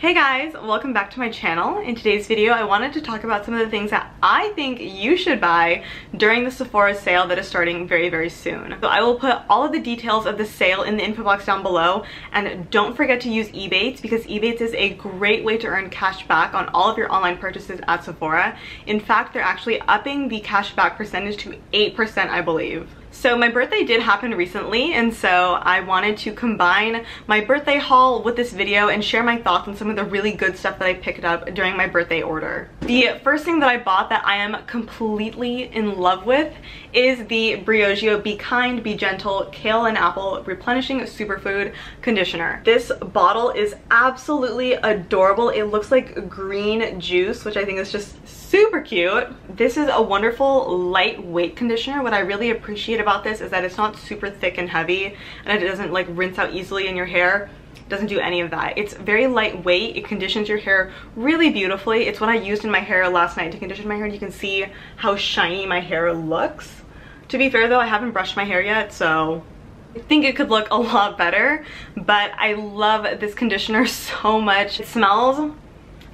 Hey guys, welcome back to my channel. In today's video, I wanted to talk about some of the things that I think you should buy during the Sephora sale that is starting very, very soon. So I will put all of the details of the sale in the info box down below, and don't forget to use Ebates because Ebates is a great way to earn cash back on all of your online purchases at Sephora. In fact, they're actually upping the cash back percentage to 8%, I believe. So my birthday did happen recently, and so I wanted to combine my birthday haul with this video and share my thoughts on some of the really good stuff that I picked up during my birthday order. The first thing that I bought that I am completely in love with is the Briogeo Be Kind, Be Gentle Kale and Apple Replenishing Superfood Conditioner. This bottle is absolutely adorable. It looks like green juice, which I think is just super cute. This is a wonderful lightweight conditioner. What I really appreciate about this is that it's not super thick and heavy, and it doesn't like rinse out easily in your hair. It doesn't do any of that. It's very lightweight. It conditions your hair really beautifully. It's what I used in my hair last night to condition my hair, and you can see how shiny my hair looks. To be fair though, I haven't brushed my hair yet, so I think it could look a lot better, but I love this conditioner so much. It smells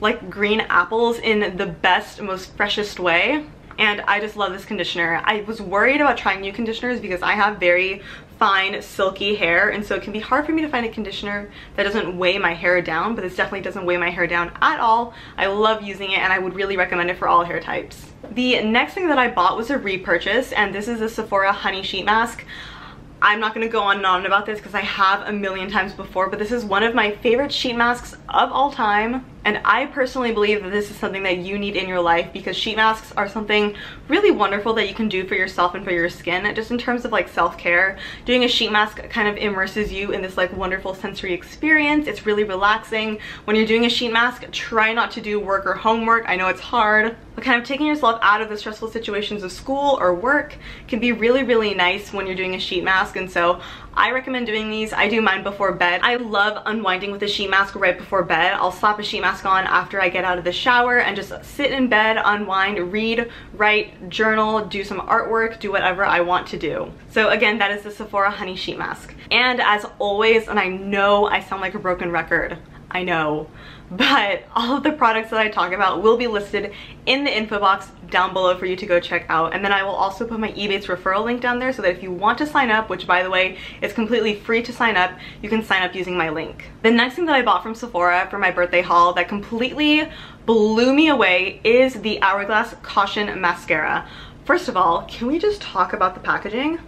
like green apples in the best, most freshest way, and I just love this conditioner. I was worried about trying new conditioners because I have very fine silky hair, and so it can be hard for me to find a conditioner that doesn't weigh my hair down, but this definitely doesn't weigh my hair down at all. I love using it, and I would really recommend it for all hair types. The next thing that I bought was a repurchase, and this is a Sephora Honey Sheet Mask. I'm not going to go on and on about this because I have a million times before, but this is one of my favorite sheet masks of all time. And I personally believe that this is something that you need in your life because sheet masks are something really wonderful that you can do for yourself and for your skin. Just in terms of like self-care, doing a sheet mask kind of immerses you in this like wonderful sensory experience. It's really relaxing. When you're doing a sheet mask, try not to do work or homework. I know it's hard, but kind of taking yourself out of the stressful situations of school or work can be really, really nice when you're doing a sheet mask. And so I recommend doing these. I do mine before bed. I love unwinding with a sheet mask right before bed. I'll slap a sheet mask on after I get out of the shower and just sit in bed, unwind, read, write, journal, do some artwork, do whatever I want to do. So again, that is the Sephora Honey Sheet Mask. And as always, and I know I sound like a broken record, I know, but all of the products that I talk about will be listed in the info box down below for you to go check out. And then I will also put my Ebates referral link down there so that if you want to sign up, which by the way is completely free to sign up, you can sign up using my link. The next thing that I bought from Sephora for my birthday haul that completely blew me away is the Hourglass Caution Mascara. First of all, can we just talk about the packaging?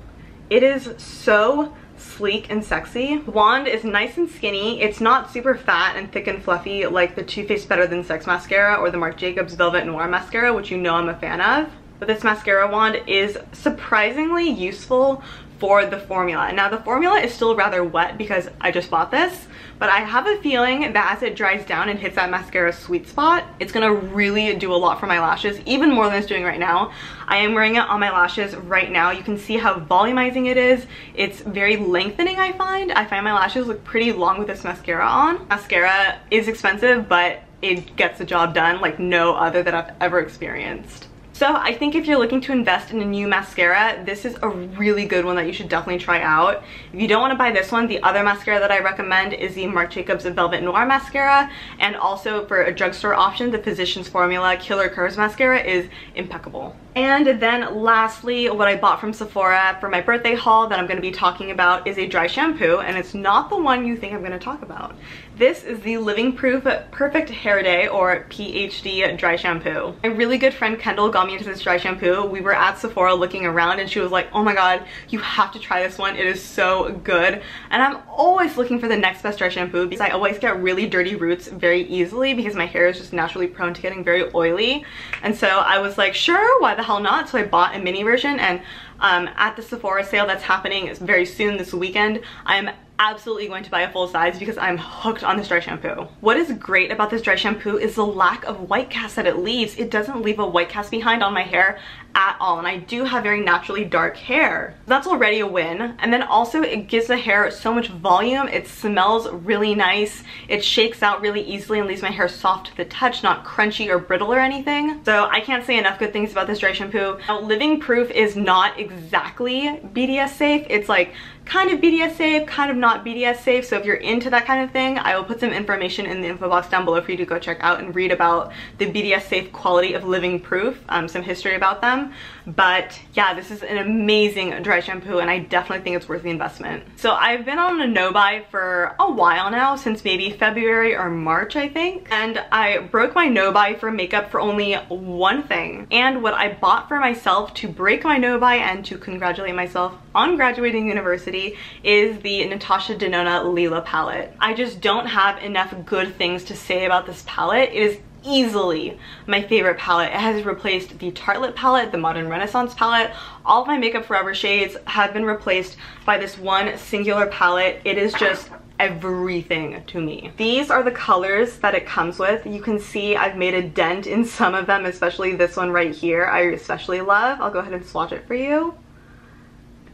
It is so sleek and sexy. The wand is nice and skinny. It's not super fat and thick and fluffy like the Too Faced Better Than Sex mascara or the Marc Jacobs Velvet Noir mascara, which you know I'm a fan of. But this mascara wand is surprisingly useful for the formula. Now the formula is still rather wet because I just bought this, but I have a feeling that as it dries down and hits that mascara sweet spot, it's gonna really do a lot for my lashes, even more than it's doing right now. I am wearing it on my lashes right now. You can see how volumizing it is. It's very lengthening, I find. I find my lashes look pretty long with this mascara on. Mascara is expensive, but it gets the job done like no other that I've ever experienced. So I think if you're looking to invest in a new mascara, this is a really good one that you should definitely try out. If you don't want to buy this one, the other mascara that I recommend is the Marc Jacobs Velvet Noir mascara, and also for a drugstore option, the Physicians Formula Killer Curves mascara is impeccable. And then lastly, what I bought from Sephora for my birthday haul that I'm going to be talking about is a dry shampoo, and it's not the one you think I'm going to talk about. This is the Living Proof Perfect Hair Day, or PhD dry shampoo. My really good friend Kendall got me into this dry shampoo. We were at Sephora looking around and she was like, oh my god, you have to try this one. It is so good. And I'm always looking for the next best dry shampoo because I always get really dirty roots very easily because my hair is just naturally prone to getting very oily. And so I was like, sure, why the hell not? So I bought a mini version, and at the Sephora sale that's happening very soon this weekend, I'm absolutely going to buy a full size because I'm hooked on this dry shampoo. What is great about this dry shampoo is the lack of white cast that it leaves. It doesn't leave a white cast behind on my hair at all, and I do have very naturally dark hair. That's already a win. And then also it gives the hair so much volume. It smells really nice. It shakes out really easily and leaves my hair soft to the touch, not crunchy or brittle or anything. So I can't say enough good things about this dry shampoo. Now, Living Proof is not exactly BDS safe. It's like kind of BDS safe, kind of not BDS safe. So if you're into that kind of thing, I will put some information in the info box down below for you to go check out and read about the BDS safe quality of Living Proof, some history about them. But yeah, this is an amazing dry shampoo and I definitely think it's worth the investment. So I've been on a no-buy for a while now, since maybe February or March, I think. And I broke my no-buy for makeup for only one thing. And what I bought for myself to break my no-buy and to congratulate myself on graduating university is the Natasha Nonna Lila palette. I just don't have enough good things to say about this palette. It is easily my favorite palette. It has replaced the Tartelette palette, the Modern Renaissance palette. All of my Makeup Forever shades have been replaced by this one singular palette. It is just everything to me. These are the colors that it comes with. You can see I've made a dent in some of them, especially this one right here I especially love. I'll go ahead and swatch it for you.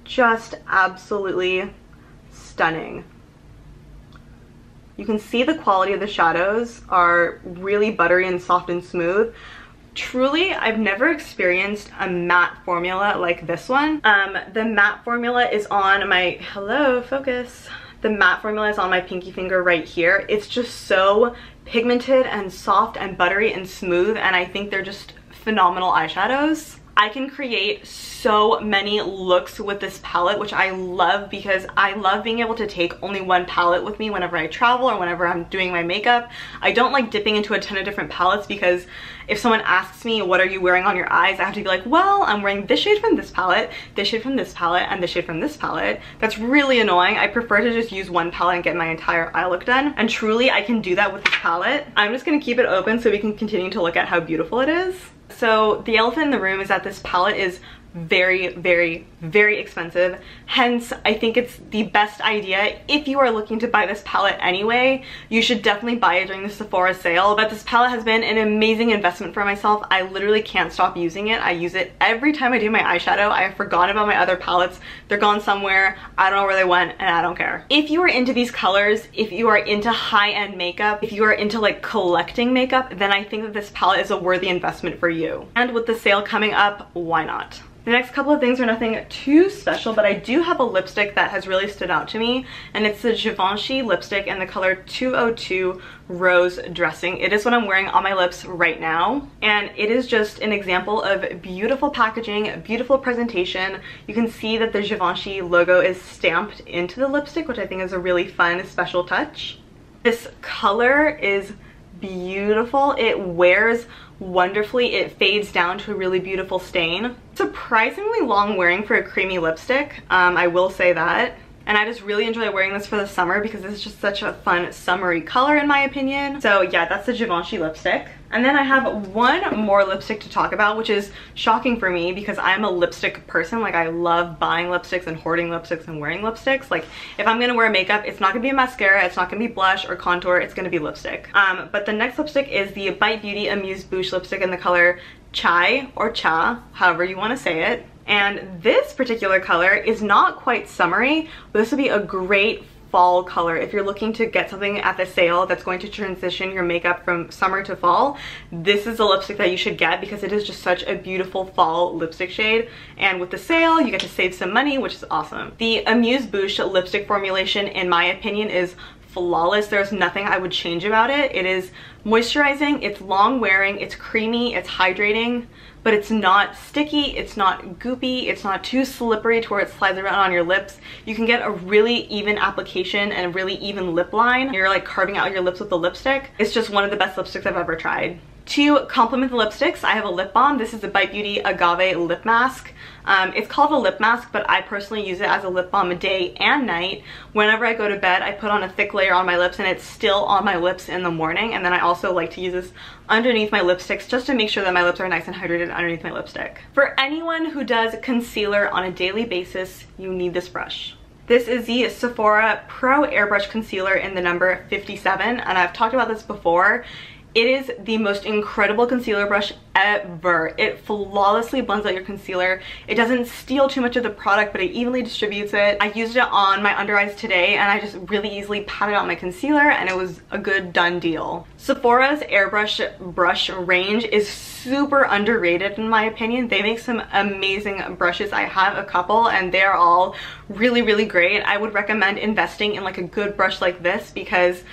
Just absolutely stunning. You can see the quality of the shadows are really buttery and soft and smooth. Truly, I've never experienced a matte formula like this one. The matte formula is on my, hello, focus. The matte formula is on my pinky finger right here. It's just so pigmented and soft and buttery and smooth, and I think they're just phenomenal eyeshadows. I can create so many looks with this palette, which I love because I love being able to take only one palette with me whenever I travel or whenever I'm doing my makeup. I don't like dipping into a ton of different palettes because if someone asks me, what are you wearing on your eyes? I have to be like, well, I'm wearing this shade from this palette, this shade from this palette, and this shade from this palette. That's really annoying. I prefer to just use one palette and get my entire eye look done. And truly, I can do that with this palette. I'm just gonna keep it open so we can continue to look at how beautiful it is. So the elephant in the room is that this palette is very, very, very expensive. Hence, I think it's the best idea. If you are looking to buy this palette anyway, you should definitely buy it during the Sephora sale. But this palette has been an amazing investment for myself. I literally can't stop using it. I use it every time I do my eyeshadow. I have forgotten about my other palettes. They're gone somewhere. I don't know where they went and I don't care. If you are into these colors, if you are into high-end makeup, if you are into like collecting makeup, then I think that this palette is a worthy investment for you. And with the sale coming up, why not? The next couple of things are nothing too special, but I do have a lipstick that has really stood out to me, and it's the Givenchy lipstick in the color 202 Rose Dressing. It is what I'm wearing on my lips right now, and it is just an example of beautiful packaging, beautiful presentation. You can see that the Givenchy logo is stamped into the lipstick, which I think is a really fun, special touch. This color is beautiful. It wears wonderfully. It fades down to a really beautiful stain. Surprisingly long wearing for a creamy lipstick, I will say that. And I just really enjoy wearing this for the summer because this is just such a fun summery color in my opinion. So yeah, that's the Givenchy lipstick. And then I have one more lipstick to talk about, which is shocking for me because I'm a lipstick person. Like, I love buying lipsticks and hoarding lipsticks and wearing lipsticks. Like, if I'm gonna wear makeup, it's not gonna be a mascara, it's not gonna be blush or contour, it's gonna be lipstick. But the next lipstick is the Bite Beauty Amuse Bouche lipstick in the color Chai or Cha, however you wanna say it. And this particular color is not quite summery, but this would be a great fall color if you're looking to get something at the sale that's going to transition your makeup from summer to fall. This is a lipstick that you should get because it is just such a beautiful fall lipstick shade, and with the sale you get to save some money, which is awesome. The Amuse Bouche lipstick formulation, in my opinion, is flawless. There's nothing I would change about it. It is moisturizing, it's long wearing, it's creamy, it's hydrating, but it's not sticky, it's not goopy, it's not too slippery to where it slides around on your lips. You can get a really even application and a really even lip line. You're like carving out your lips with the lipstick. It's just one of the best lipsticks I've ever tried. To complement the lipsticks, I have a lip balm. This is the Bite Beauty Agave Lip Mask. It's called a lip mask, but I personally use it as a lip balm day and night. Whenever I go to bed, I put on a thick layer on my lips and it's still on my lips in the morning. And then I also like to use this underneath my lipsticks just to make sure that my lips are nice and hydrated underneath my lipstick. For anyone who does concealer on a daily basis, you need this brush. This is the Sephora Pro Airbrush Concealer in the number 57, and I've talked about this before. It is the most incredible concealer brush ever. It flawlessly blends out your concealer. It doesn't steal too much of the product, but it evenly distributes it. I used it on my under eyes today and I just really easily patted out my concealer and it was a good done deal. Sephora's airbrush brush range is super underrated in my opinion. They make some amazing brushes. I have a couple and they're all really great. I would recommend investing in like a good brush like this because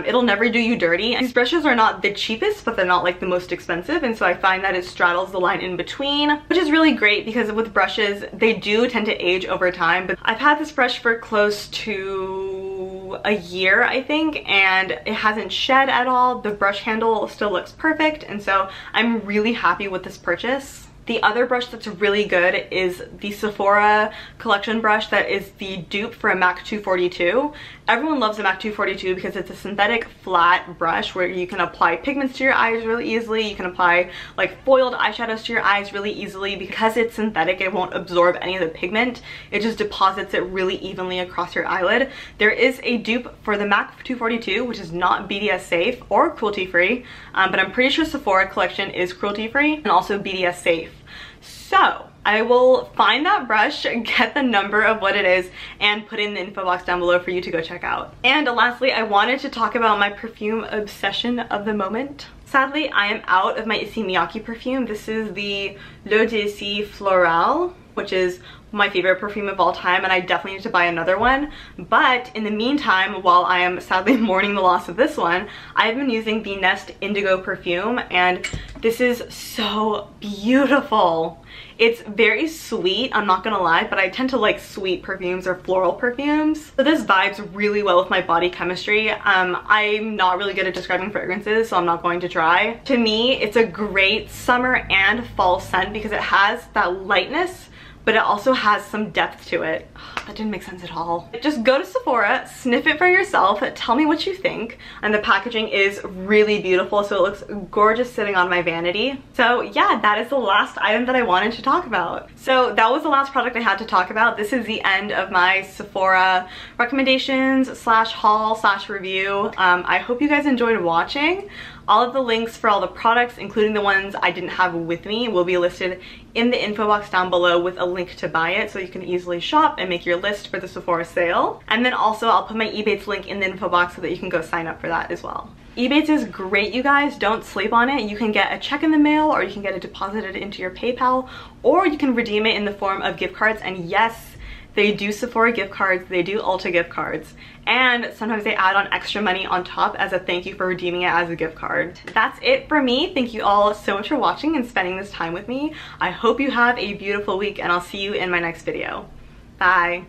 it'll never do you dirty. And these brushes are not the cheapest, but they're not like the most expensive, and so I find that it straddles the line in between, which is really great because with brushes they do tend to age over time. But I've had this brush for close to a year I think, and it hasn't shed at all. The brush handle still looks perfect, and so I'm really happy with this purchase. The other brush that's really good is the Sephora collection brush that is the dupe for a MAC 242. Everyone loves a MAC 242 because it's a synthetic flat brush where you can apply pigments to your eyes really easily. You can apply like foiled eyeshadows to your eyes really easily. Because it's synthetic, it won't absorb any of the pigment. It just deposits it really evenly across your eyelid. There is a dupe for the MAC 242, which is not BDS safe or cruelty free, but I'm pretty sure Sephora collection is cruelty free and also BDS safe. So I will find that brush, get the number of what it is, and put it in the info box down below for you to go check out. And lastly, I wanted to talk about my perfume obsession of the moment. Sadly, I am out of my Issey Miyake perfume. This is the L'Eau d'Issey Floral, which is my favorite perfume of all time, and I definitely need to buy another one. But in the meantime, while I am sadly mourning the loss of this one, I've been using the Nest Indigo perfume, and this is so beautiful. It's very sweet, I'm not gonna lie, but I tend to like sweet perfumes or floral perfumes. So this vibes really well with my body chemistry. I'm not really good at describing fragrances, so I'm not going to try. To me, it's a great summer and fall scent because it has that lightness, but it also has some depth to it. That didn't make sense at all. Just go to Sephora, sniff it for yourself, tell me what you think. And the packaging is really beautiful, so it looks gorgeous sitting on my vanity. So yeah, that is the last item that I wanted to talk about. So that was the last product I had to talk about. This is the end of my Sephora recommendations slash haul slash review. I hope you guys enjoyed watching. All of the links for all the products, including the ones I didn't have with me, will be listed in the info box down below with a link to buy it, so you can easily shop and make your list for the Sephora sale. And then also I'll put my Ebates link in the info box so that you can go sign up for that as well. Ebates is great, you guys. Don't sleep on it. You can get a check in the mail, or you can get it deposited into your PayPal, or you can redeem it in the form of gift cards. And yes, they do Sephora gift cards, they do Ulta gift cards, and sometimes they add on extra money on top as a thank you for redeeming it as a gift card. That's it for me. Thank you all so much for watching and spending this time with me. I hope you have a beautiful week, and I'll see you in my next video. Bye.